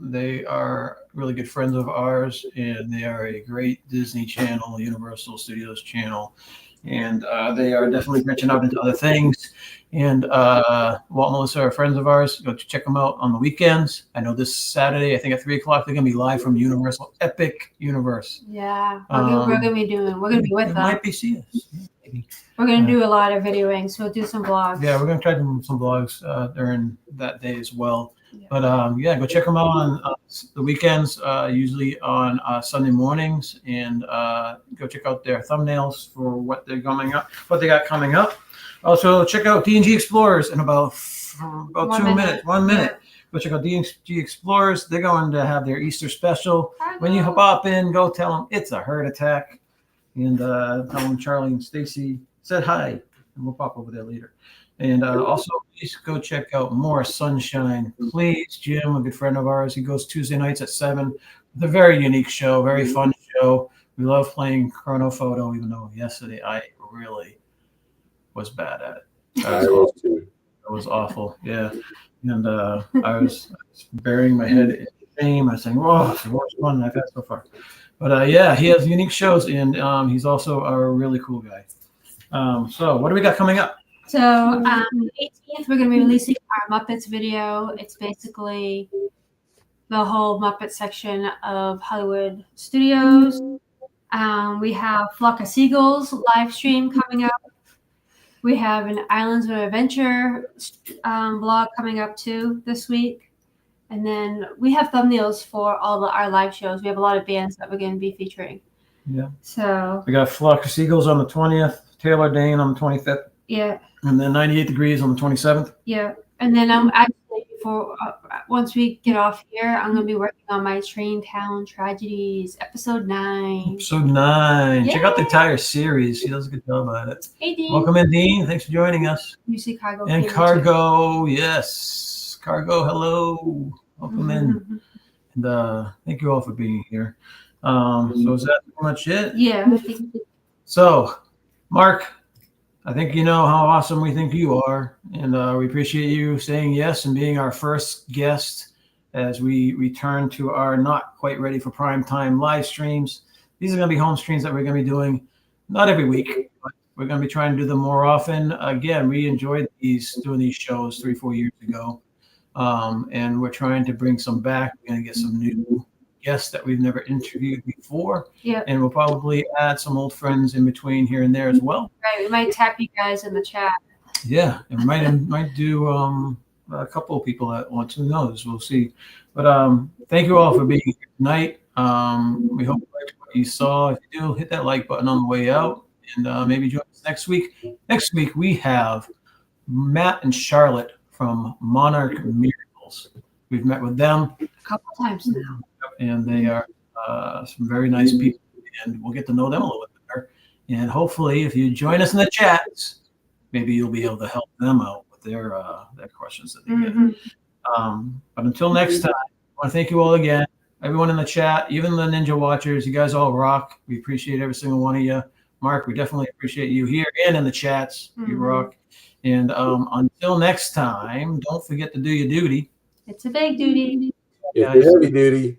They are really good friends of ours, and they are a great Disney channel, Universal Studios channel. And they are definitely branching out into other things. And Walt and Melissa are friends of ours. Go check them out on the weekends. I know this Saturday, I think at 3 o'clock, they're going to be live from Universal Epic Universe. Yeah, we're going to be with them. Might be see us. We're going to do a lot of videoing, so we'll do some vlogs. Yeah, we're going to try to do some vlogs during that day as well. Yeah. But go check them out on the weekends, usually on Sunday mornings, and go check out their thumbnails for what they got coming up. Also, check out D&G Explorers in about 1 minute. Go check out D&G Explorers. They're going to have their Easter special. When you pop in, go tell them it's a heart attack, and tell them Charlie and Stacy said hi, and we'll pop over there later. And also, please go check out More Sunshine. Please, Jim, a good friend of ours. He goes Tuesday nights at 7. It's a very unique show, very fun show. We love playing Chrono Photo, even though yesterday I really was bad at it. It was awful. Yeah. And I was burying my head in shame. I was saying, "Whoa, it's the worst one I've had so far." But he has unique shows, and he's also a really cool guy. So what do we got coming up? So the 18th, we're going to be releasing our Muppets video. It's basically the whole Muppet section of Hollywood Studios. We have Flock of Seagulls live stream coming up. We have an Islands of Adventure vlog coming up too this week. And then we have thumbnails for all our live shows. We have a lot of bands that we're going to be featuring. Yeah. So we got Flock of Seagulls on the 20th, Taylor Dane on the 25th. Yeah. And then 98 Degrees on the 27th. Yeah. And then I'm actually, once we get off here, I'm going to be working on my Train Town Tragedies, episode 9. Episode 9. Yay. Check out the entire series. He does a good job at it. Hey, Dean. Welcome in, Dean. Thanks for joining us. You see Cargo. And Cargo, yes. Cargo, hello. Welcome in. And thank you all for being here. So is that pretty much it? Yeah. So, Mark, I think you know how awesome we think you are, and we appreciate you saying yes and being our first guest as we return to our not quite ready for prime time live streams. These are going to be home streams that we're going to be doing not every week, but We're going to be trying to do them more often. Again, we enjoyed doing these shows 3-4 years ago. And we're trying to bring some back. We're going to get some new guests that we've never interviewed before. Yeah. And we'll probably add some old friends in between here and there as well. Right. We might tap you guys in the chat. Yeah. And we might do a couple of people that want to know this. We'll see. But thank you all for being here tonight. We hope you liked what you saw. If you do, hit that like button on the way out. And maybe join us next week. Next week, we have Matt and Charlotte from Monarch Miracles. We've met with them A couple times now. and they are some very nice people, and we'll get to know them a little bit better. And hopefully, if you join us in the chats, maybe you'll be able to help them out with their questions that they get. But until next time, I want to thank you all again. Everyone in the chat, even the Ninja Watchers, you guys all rock. We appreciate every single one of you. Mark, we definitely appreciate you here and in the chats. You rock. And until next time, don't forget to do your duty. It's a big duty. It's a heavy duty.